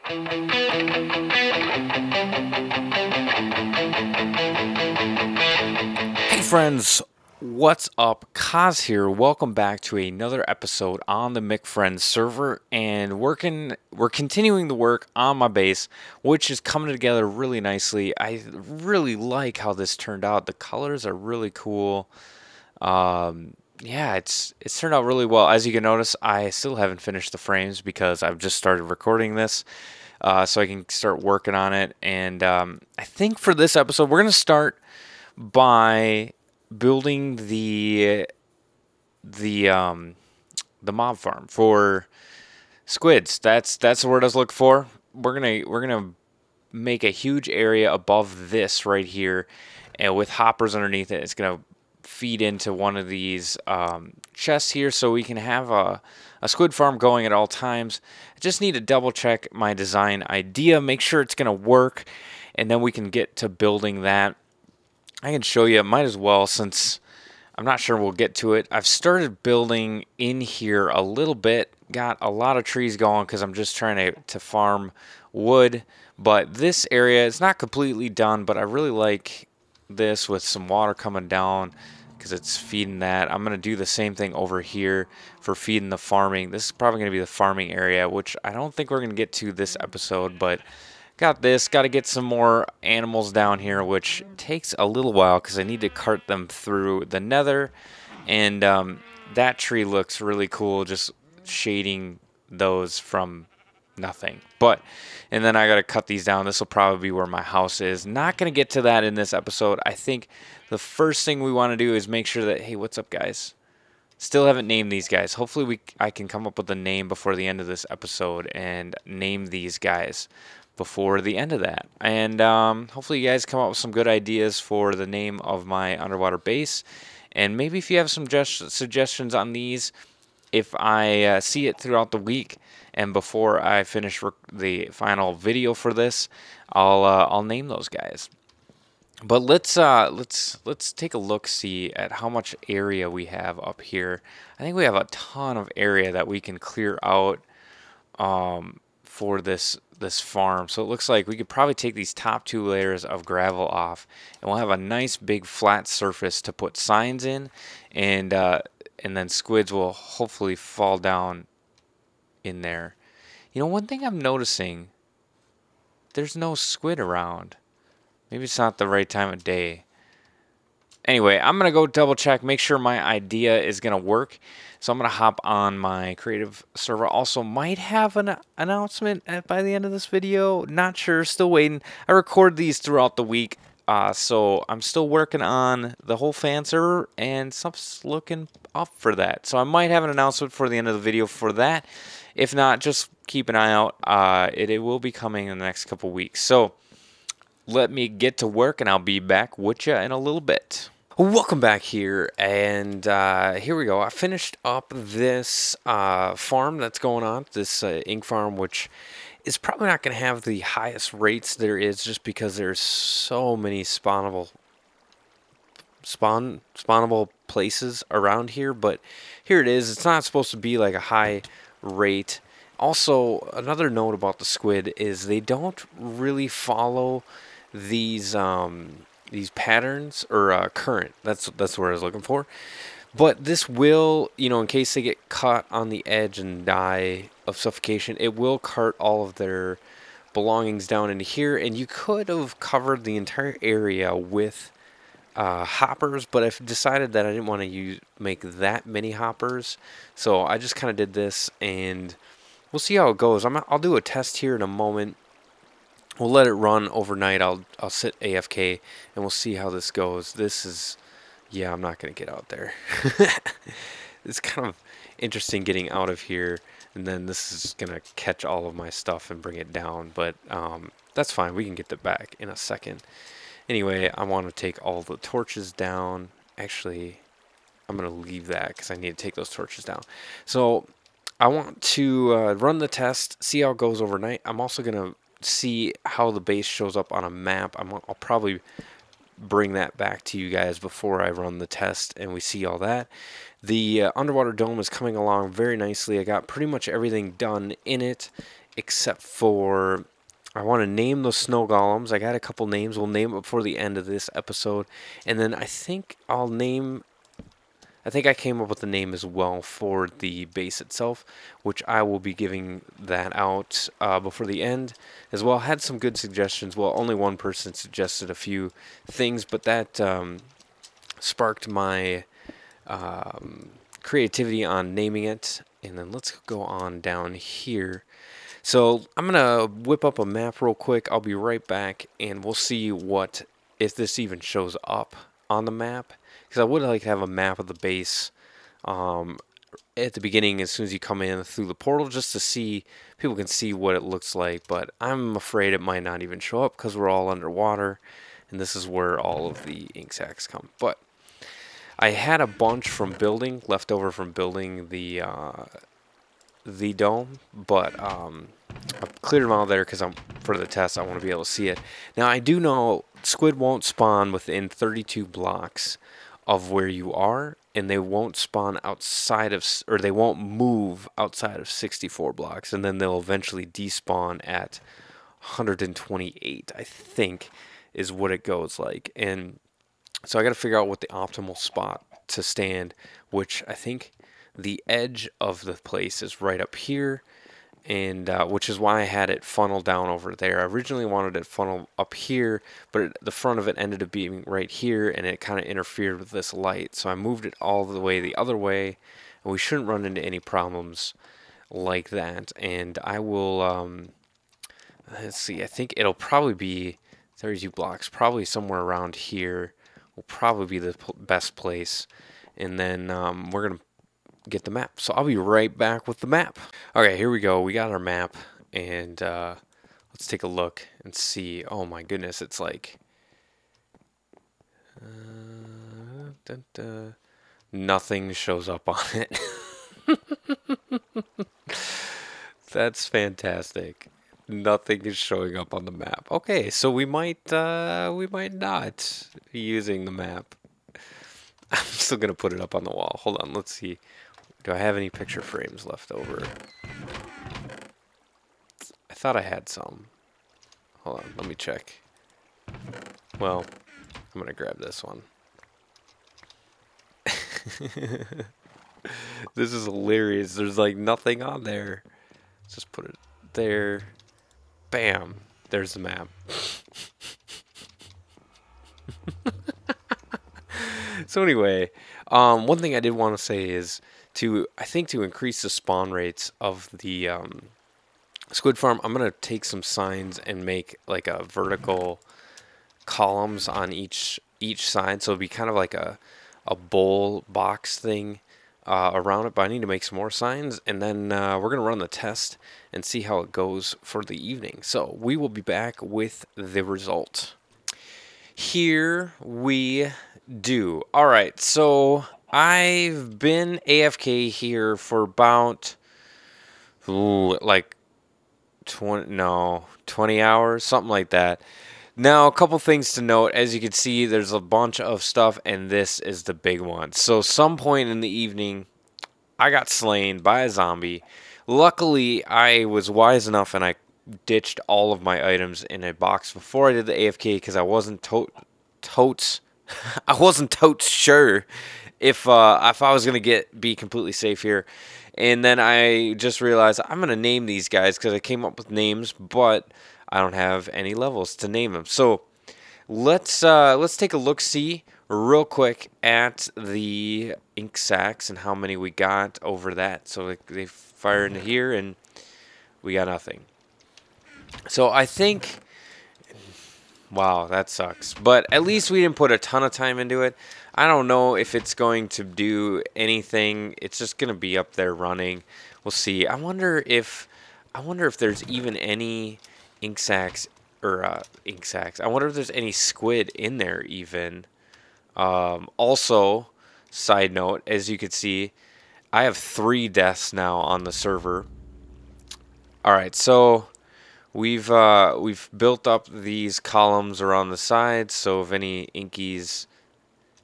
Hey friends, what's up? Kaz here. Welcome back to another episode on the Mcfriends server, and we're continuing the work on my base, which is coming together really nicely. I really like how this turned out. The colors are really cool. Yeah, it's turned out really well. As you can notice, I still haven't finished the frames because I've just started recording this, so I can start working on it. And I think for this episode, we're gonna start by building the mob farm for squids. That's the word I was looking for. We're gonna make a huge area above this right here, and with hoppers underneath it, it's gonna feed into one of these chests here, so we can have a squid farm going at all times. I just need to double check my design idea, make sure it's gonna work, and then we can get to building that. I can show you, might as well, since I'm not sure we'll get to it. I've started building in here a little bit, got a lot of trees going because I'm just trying to farm wood. But this area is not completely done, but I really like this with some water coming down because it's feeding that. I'm going to do the same thing over here for feeding the farming. This is probably going to be the farming area, which I don't think we're going to get to this episode, but got this. Got to get some more animals down here, which takes a little while because I need to cart them through the nether. And that tree looks really cool, just shading those from nothing. And then I got to cut these down. This will probably be where my house is. Not going to get to that in this episode. I think the first thing we want to do is make sure that, hey, what's up, guys? Still haven't named these guys. Hopefully I can come up with a name before the end of this episode and name these guys before the end of that. And hopefully you guys come up with some good ideas for the name of my underwater base. And maybe if you have some suggestions on these, if I see it throughout the week and before I finish the final video for this, I'll name those guys. But let's take a look, see at how much area we have up here. I think we have a ton of area that we can clear out for this farm. So it looks like we could probably take these top 2 layers of gravel off, and we'll have a nice big flat surface to put signs in, and then squids will hopefully fall down in there. You know, one thing I'm noticing, there's no squid around. Maybe it's not the right time of day. Anyway, I'm going to go double check, make sure my idea is going to work. So I'm going to hop on my creative server. Also might have an announcement by the end of this video. Not sure, still waiting. I record these throughout the week. So I'm still working on the whole fan server, and stuff's looking up for that. So I might have an announcement for the end of the video for that. If not, just keep an eye out. It will be coming in the next couple weeks. So let me get to work, and I'll be back with you in a little bit. Welcome back here, and here we go. I finished up this farm that's going on, this ink farm, which is probably not going to have the highest rates there is, just because there's so many spawnable places around here. But here it is. It's not supposed to be like a high rate. Also, another note about the squid is they don't really follow these patterns or current. That's what I was looking for. But this will, you know, in case they get caught on the edge and die of suffocation, it will cart all of their belongings down into here. And you could have covered the entire area with hoppers, but I've decided that I didn't want to make that many hoppers, so I just kind of did this, and we'll see how it goes. I'll do a test here in a moment. We'll let it run overnight. I'll sit AFK, and we'll see how this goes. This is, yeah, I'm not going to get out there. It's kind of interesting getting out of here, and then this is going to catch all of my stuff and bring it down, but that's fine. We can get that back in a second. Anyway, I want to take all the torches down. Actually, I'm going to leave that because I need to take those torches down. So I want to run the test, see how it goes overnight. I'm also going to see how the base shows up on a map. I'll probably bring that back to you guys before I run the test and we see all that. The underwater dome is coming along very nicely. I got pretty much everything done in it, except for I want to name those snow golems. I got a couple names. We'll name it before the end of this episode, and then I think I'll name. I think I came up with the name as well for the base itself, which I will be giving that out before the end as well. I had some good suggestions. Well, only one person suggested a few things, but that sparked my creativity on naming it. And then let's go on down here. So I'm gonna whip up a map real quick. I'll be right back, and we'll see if this even shows up on the map. Because I would like to have a map of the base at the beginning as soon as you come in through the portal, just to see, people can see what it looks like. But I'm afraid it might not even show up because we're all underwater, and this is where all of the ink sacs come. But I had a bunch left over from building the dome, but I've cleared them out there because for the test I want to be able to see it. Now I do know squid won't spawn within 32 blocks of where you are, and they won't spawn or they won't move outside of 64 blocks, and then they'll eventually despawn at 128, I think, is what it goes like. And so I got to figure out what the optimal spot to stand, which I think the edge of the place is right up here, and which is why I had it funneled down over there. I originally wanted it funneled up here, but the front of it ended up being right here, and it kind of interfered with this light. So I moved it all the way the other way, and we shouldn't run into any problems like that. And I will, let's see, I think it'll probably be 32 blocks, probably somewhere around here will probably be the best place. And then we're going to get the map. So I'll be right back with the map. Okay, here we go. We got our map, and let's take a look and see. Oh my goodness, it's like nothing shows up on it. That's fantastic. Nothing is showing up on the map. Okay, so we might not be using the map. I'm still gonna put it up on the wall. Hold on, let's see. Do I have any picture frames left over? I thought I had some. Hold on, let me check. Well, I'm gonna grab this one. This is hilarious. There's like nothing on there. Let's just put it there. Bam. There's the map. So anyway, one thing I did want to say is I think to increase the spawn rates of the squid farm, I'm gonna take some signs and make like a vertical columns on each side, so it'll be kind of like a bowl box thing around it. But I need to make some more signs, and then we're gonna run the test and see how it goes for the evening. So we will be back with the result. Here we do. All right, so I've been AFK here for about like 20 hours, something like that. Now, a couple things to note. As you can see, there's a bunch of stuff, and this is the big one. So some point in the evening, I got slain by a zombie. Luckily, I was wise enough, and I ditched all of my items in a box before I did the AFK, because I wasn't totes sure if I was gonna be completely safe here. And then I just realized I'm gonna name these guys because I came up with names, but I don't have any levels to name them. So let's take a look-see real quick at the ink sacs and how many we got over that. So they fire into here, and we got nothing. So I think, wow, that sucks. But at least we didn't put a ton of time into it. I don't know if it's going to do anything. It's just going to be up there running. We'll see. I wonder if there's even any ink sacs or ink sacs. I wonder if there's any squid in there even. Also, side note, as you can see, I have 3 deaths now on the server. All right, so we've built up these columns around the sides, so if any inkies,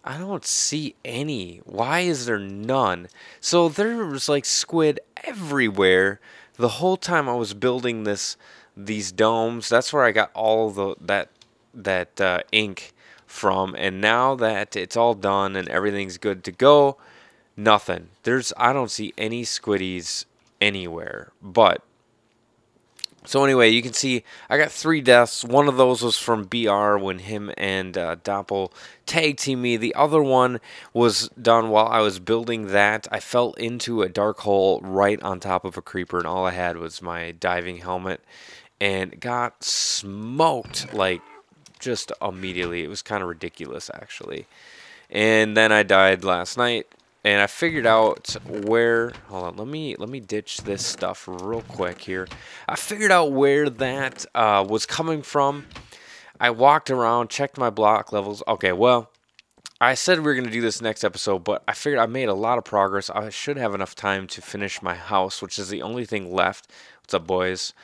I don't see any. Why is there none? So there was like squid everywhere. the whole time I was building these domes, that's where I got all that ink from. And now that it's all done and everything's good to go, nothing. I don't see any squiddies anywhere. But so anyway, you can see I got 3 deaths. One of those was from BR when him and Doppel tag team me. The other one was done while I was building that. I fell into a dark hole right on top of a creeper, and all I had was my diving helmet, and got smoked like just immediately. It was kind of ridiculous, actually. And then I died last night. And I figured out where, hold on, let me ditch this stuff real quick here. I figured out where that was coming from. I walked around, checked my block levels. Okay, well, I said we were going to do this next episode, but I figured I made a lot of progress. I should have enough time to finish my house, which is the only thing left. What's up, boys?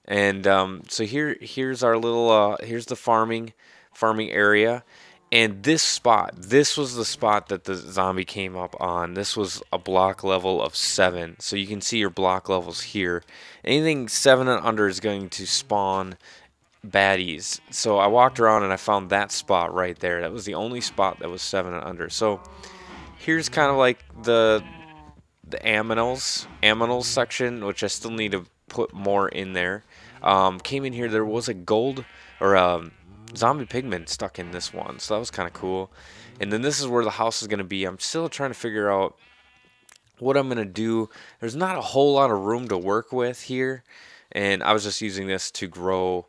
And so here's our little, here's the farming area. And this was the spot that the zombie came up on. This was a block level of 7. So you can see your block levels here. Anything 7 and under is going to spawn baddies. So I walked around and I found that spot right there. That was the only spot that was 7 and under. So here's kind of like the aminals section, which I still need to put more in there. Came in here, there was a gold or zombie pigman stuck in this one, so that was kind of cool. And then this is where the house is going to be. I'm still trying to figure out what I'm going to do. There's not a whole lot of room to work with here, and I was just using this to grow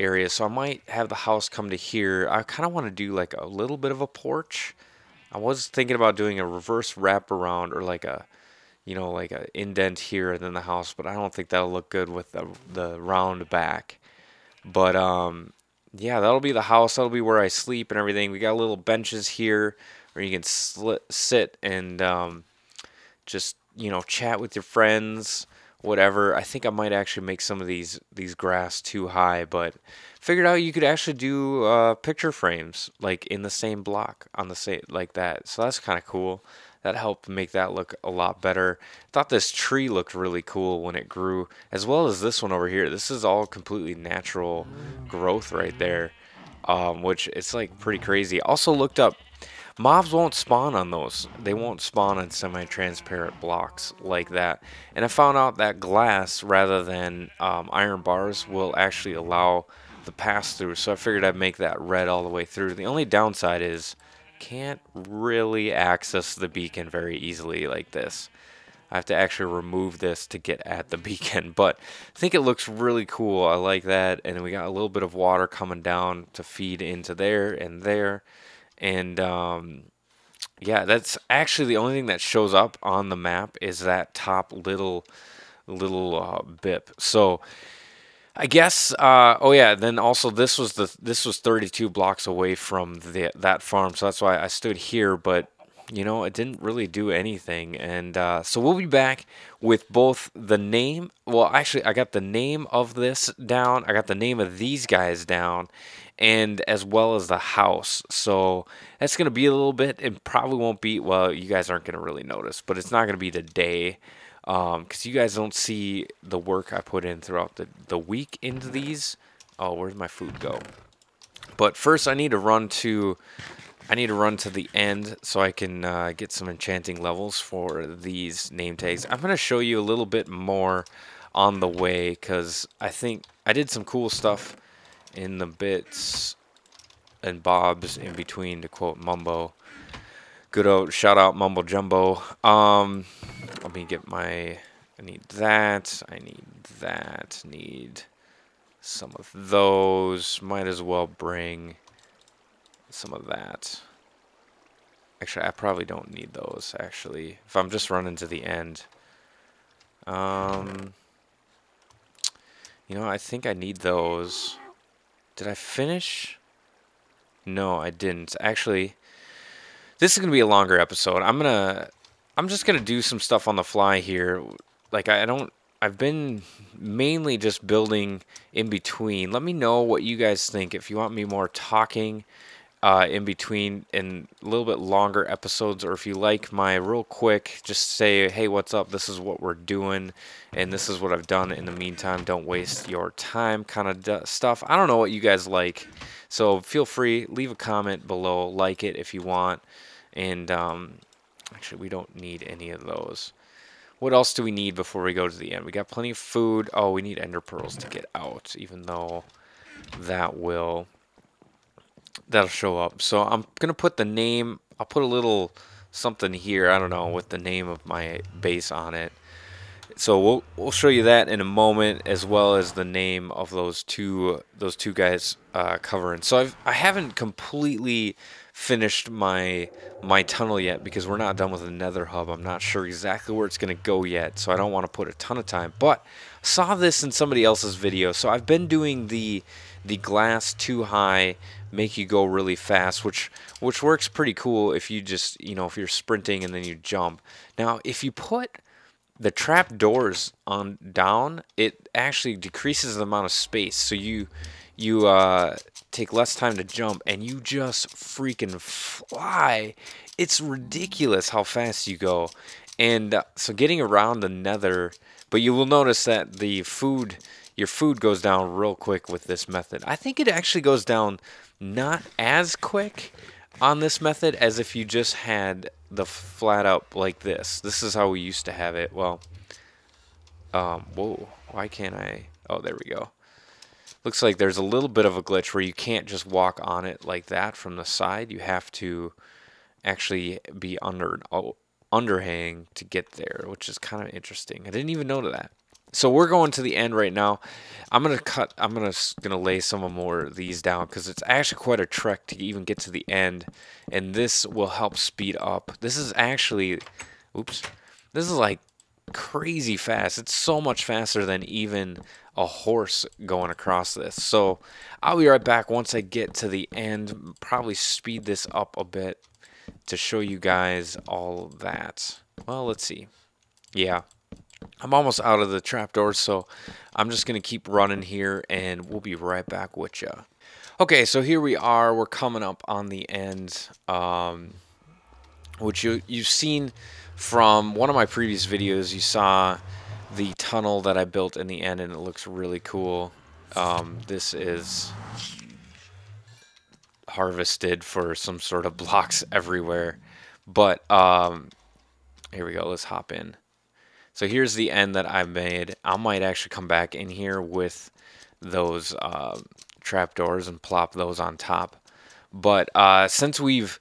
areas, so I might have the house come to here. I kind of want to do like a little bit of a porch. I was thinking about doing a reverse wraparound or like a, you know, like a indent here and then the house, but I don't think that'll look good with the round back. But yeah, that'll be the house. That'll be where I sleep and everything. We got little benches here where you can sit and just, you know, chat with your friends, whatever. I think I might actually make some of these grass too high, but figured out you could actually do picture frames like in the same block on the same like that. So that's kind of cool. That helped make that look a lot better. Thought this tree looked really cool when it grew, as well as this one over here. This is all completely natural growth right there, which it's like pretty crazy. Also looked up, mobs won't spawn on those. They won't spawn on semi-transparent blocks like that. And I found out that glass rather than iron bars will actually allow the pass-through. So I figured I'd make that red all the way through. The only downside is can't really access the beacon very easily like this. I have to actually remove this to get at the beacon, but I think it looks really cool. I like that. And we got a little bit of water coming down to feed into there and there. And yeah, that's actually the only thing that shows up on the map is that top little bip. So I guess, oh yeah, then also this was 32 blocks away from that farm, so that's why I stood here, but, you know, it didn't really do anything, and so we'll be back with both the name, well, actually, I got the name of this down, I got the name of these guys down, and as well as the house, so that's going to be a little bit, it probably won't be, well, you guys aren't going to really notice, but it's not going to be today, because you guys don't see the work I put in throughout the week into these. Oh, where'd my food go? But first, I need to run to the end so I can get some enchanting levels for these name tags. I'm gonna show you a little bit more on the way because I think I did some cool stuff in the bits and bobs in between, to quote Mumbo. Good old shout out Mumbo Jumbo. Let me get I need that, need some of those. Might as well bring some of that. Actually, I probably don't need those, actually, if I'm just running to the end. You know, I think I need those. Did I finish? No, I didn't. Actually, this is going to be a longer episode. I'm just going to do some stuff on the fly here. Like, I've been mainly just building in between. Let me know what you guys think. If you want me more talking, in between in a little bit longer episodes, or if you like my real quick, just say, hey, what's up? This is what we're doing, and this is what I've done in the meantime. Don't waste your time kind of stuff. I don't know what you guys like, so feel free, leave a comment below, like it if you want, and actually, we don't need any of those. What else do we need before we go to the end? We got plenty of food. Oh, we need ender pearls to get out, even though that'll show up. So I'm gonna put the name. I'll put a little something here. I don't know, with the name of my base on it. So we'll show you that in a moment, as well as the name of those two guys covering. So I haven't completely finished my tunnel yet, because we're not done with the nether hub. I'm not sure exactly where it's gonna go yet, so I don't want to put a ton of time. But I saw this in somebody else's video, so I've been doing the glass too high, make you go really fast, which works pretty cool if you just, if you're sprinting and then you jump. Now, if you put the trap doors on down, it actually decreases the amount of space, so you take less time to jump, and you just freaking fly. It's ridiculous how fast you go. And so getting around the nether, but you will notice that your food goes down real quick with this method. I think it actually goes down not as quick on this method as if you just had the flat up like this. This is how we used to have it. Well, whoa, why can't I? Oh, there we go. Looks like there's a little bit of a glitch where you can't just walk on it like that from the side. You have to actually be underhang to get there, which is kind of interesting. I didn't even know that. So we're going to the end right now. I'm gonna lay some more of these down, because it's actually quite a trek to even get to the end, and this will help speed up. This is actually, oops, this is like crazy fast. It's so much faster than even a horse going across this. So I'll be right back once I get to the end. Probably speed this up a bit to show you guys all that. Well, let's see. Yeah, I'm almost out of the trapdoors, so I'm just going to keep running here, and we'll be right back with you. Okay, so here we are. We're coming up on the end, which you've seen from one of my previous videos. You saw the tunnel that I built in the end, and it looks really cool. This is harvested for some sort of blocks everywhere. But here we go. Let's hop in. So here's the end that I made. I might actually come back in here with those trapdoors and plop those on top. But since we've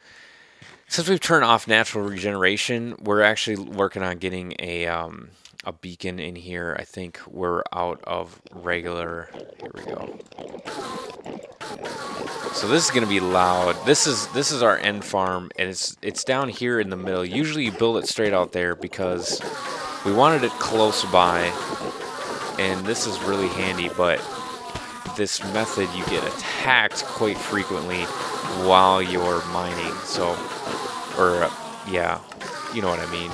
turned off natural regeneration, we're actually working on getting a beacon in here. I think we're out of regular. Here we go. So this is gonna be loud. This is our end farm, and it's down here in the middle. Usually you build it straight out there because we wanted it close by, and this is really handy. But this method, you get attacked quite frequently while you're mining. So, or yeah, you know what I mean.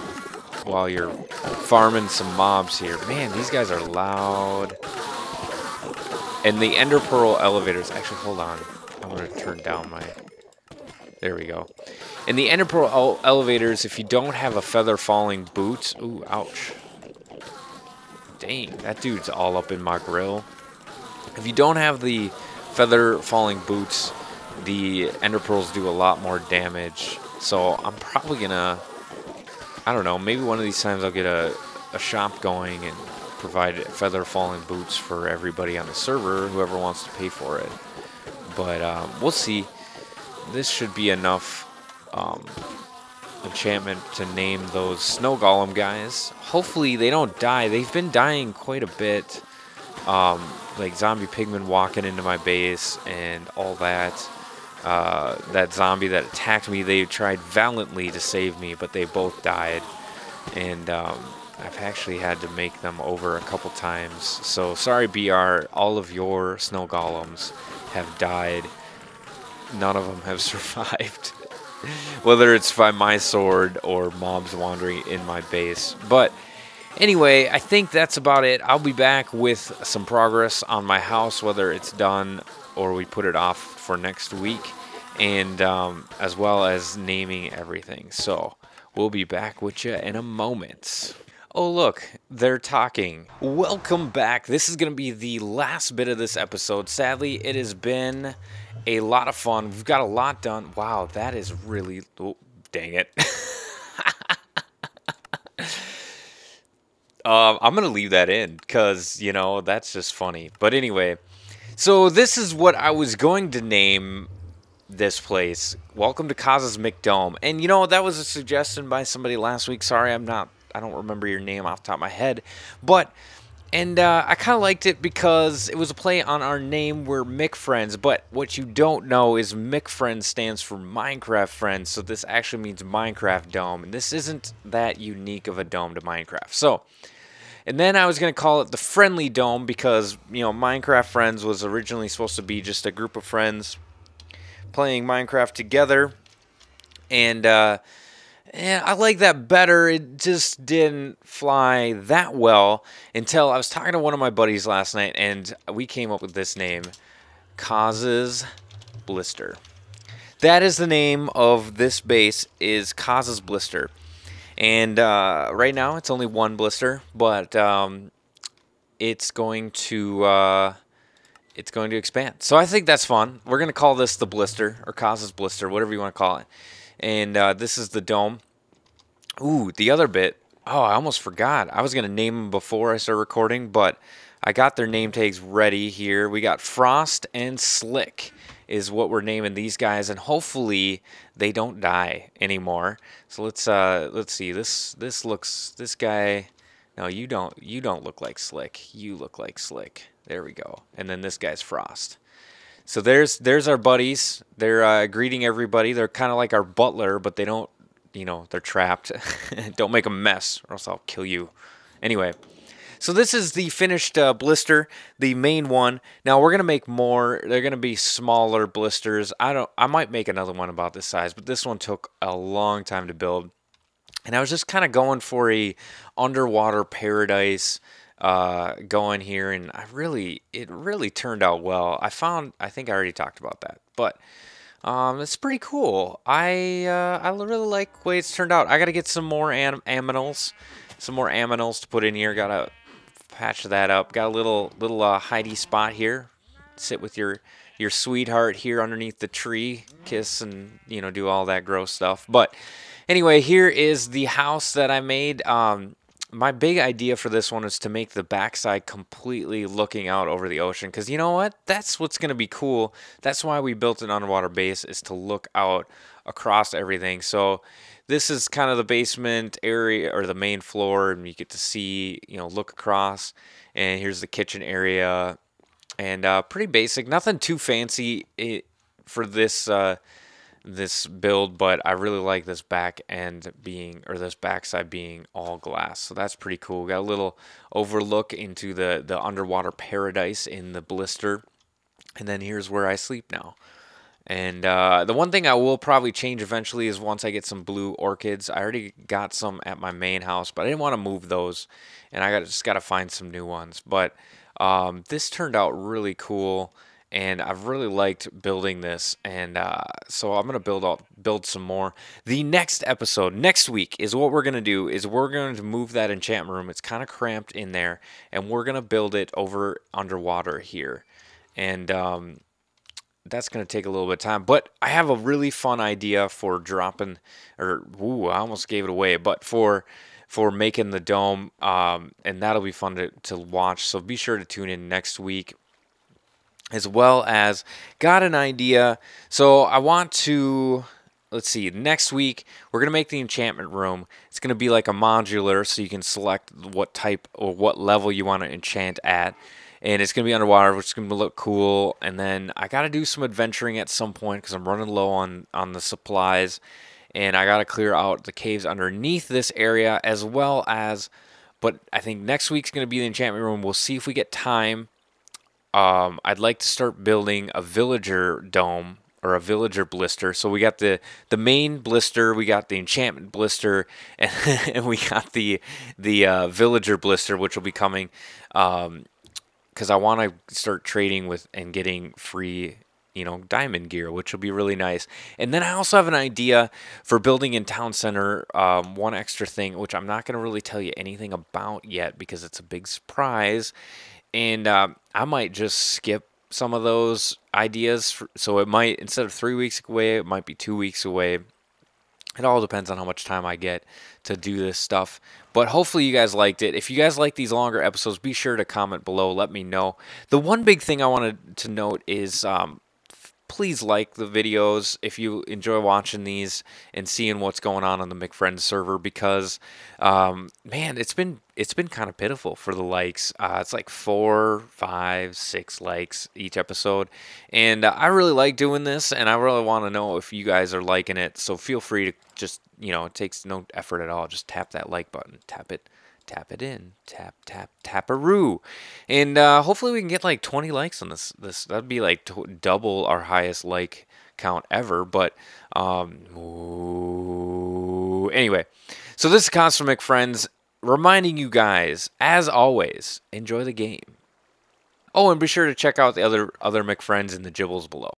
While you're farming some mobs here. Man, these guys are loud. And the ender pearl elevators, actually, hold on. I'm going to turn down my, there we go. In the ender pearl elevators, if you don't have a feather falling boots, ooh, ouch. Dang, that dude's all up in my grill. If you don't have the feather falling boots, the ender pearls do a lot more damage. So I'm probably going to, I don't know, maybe one of these times I'll get a shop going and provide feather falling boots for everybody on the server, whoever wants to pay for it. But we'll see. This should be enough enchantment to name those snow golem guys. Hopefully they don't die. They've been dying quite a bit. Like zombie pigmen walking into my base and all that. That zombie that attacked me, they tried valiantly to save me, but they both died. And I've actually had to make them over a couple times. So sorry, BR, all of your snow golems have died. None of them have survived. Whether it's by my sword or mobs wandering in my base. But anyway, I think that's about it. I'll be back with some progress on my house, whether it's done or we put it off for next week. and as well as naming everything. So we'll be back with you in a moment. Oh, look, they're talking. Welcome back. This is going to be the last bit of this episode. Sadly, it has been a lot of fun. We've got a lot done. Wow, that is really... Oh, dang it. I'm going to leave that in because, you know, that's just funny. But anyway, so this is what I was going to name this place. Welcome to Kaz's McDome. And, you know, that was a suggestion by somebody last week. Sorry, I don't remember your name off the top of my head. But, and I kind of liked it because it was a play on our name. We're Mcfriends. But what you don't know is Mcfriends stands for Minecraft Friends. So this actually means Minecraft Dome. And this isn't that unique of a dome to Minecraft. So... and then I was going to call it the Friendly Dome because, you know, Minecraft Friends was originally supposed to be just a group of friends playing Minecraft together. And I like that better. It just didn't fly that well until I was talking to one of my buddies last night, and we came up with this name, Kaz's Blister. That is the name of this base, is Kaz's Blister. And right now it's only one blister, but it's going to expand. So I think that's fun. We're gonna call this the Blister or Kaz's Blister, whatever you want to call it. And this is the dome. Ooh, the other bit. Oh, I almost forgot. I was gonna name them before I started recording, but I got their name tags ready here. We got Frost and Slick is what we're naming these guys, and hopefully they don't die anymore. So let's see. This guy. No, you don't look like Slick. You look like Slick. There we go. And then this guy's Frost. So there's our buddies. They're greeting everybody. They're kind of like our butler, but they don't, you know, they're trapped. Don't make a mess, or else I'll kill you. Anyway. So this is the finished blister, the main one. Now we're gonna make more. They're gonna be smaller blisters. I might make another one about this size, but this one took a long time to build. And I was just kind of going for a underwater paradise going here, and it really turned out well. I think I already talked about that, but it's pretty cool. I really like the way it's turned out. I got to get some more aminals to put in here. Gotta patch that up. Got a little hidey spot here. Sit with your sweetheart here underneath the tree, kiss and, you know, do all that gross stuff. But anyway, here is the house that I made. My big idea for this one is to make the backside completely looking out over the ocean, because you know what? That's what's going to be cool. That's why we built an underwater base, is to look out across everything. So this is kind of the basement area, or the main floor, and you get to see, you know, look across. And here's the kitchen area, and pretty basic, nothing too fancy for this this build, but I really like this back end being, or this backside being all glass. So that's pretty cool. Got a little overlook into the underwater paradise in the blister, and then here's where I sleep now. And the one thing I will probably change eventually is once I get some blue orchids. I already got some at my main house, but I didn't want to move those, and just got to find some new ones. But this turned out really cool, and I've really liked building this. And so I'm gonna build some more. The next episode next week is what we're gonna do. Is we're going to move that enchantment room. It's kind of cramped in there, and we're gonna build it over underwater here, and that's going to take a little bit of time, but I have a really fun idea for dropping, or ooh, I almost gave it away, but for making the dome, and that'll be fun to watch. So be sure to tune in next week, as well as got an idea. So I want to, let's see, next week we're going to make the enchantment room. It's going to be like a modular, so you can select what type or what level you want to enchant at. And it's going to be underwater, which is going to look cool. And then I got to do some adventuring at some point because I'm running low on the supplies. And I got to clear out the caves underneath this area, as well as, but I think next week's going to be the enchantment room. We'll see if we get time. I'd like to start building a villager dome, or a villager blister. So we got the main blister, we got the enchantment blister, and we got the villager blister, which will be coming. Because I want to start trading with and getting free diamond gear, which will be really nice. And then I also have an idea for building in Town Center, one extra thing, which I'm not going to really tell you anything about yet because it's a big surprise. And I might just skip some of those ideas. So it might, instead of 3 weeks away, it might be 2 weeks away. It all depends on how much time I get to do this stuff. But hopefully you guys liked it. If you guys like these longer episodes, be sure to comment below. Let me know. The one big thing I wanted to note is please like the videos if you enjoy watching these and seeing what's going on the Mcfriends server, because man, it's been kind of pitiful for the likes. It's like 4, 5, 6 likes each episode, and I really like doing this, and I really want to know if you guys are liking it. So feel free to just, it takes no effort at all. Just tap that like button, tap it in, tap-a-roo, and hopefully we can get like 20 likes on this. That'd be like double our highest like count ever. But anyway, so this is Cons from Mcfriends, reminding you guys, as always, enjoy the game. Oh, and be sure to check out the other Mcfriends in the gibbles below.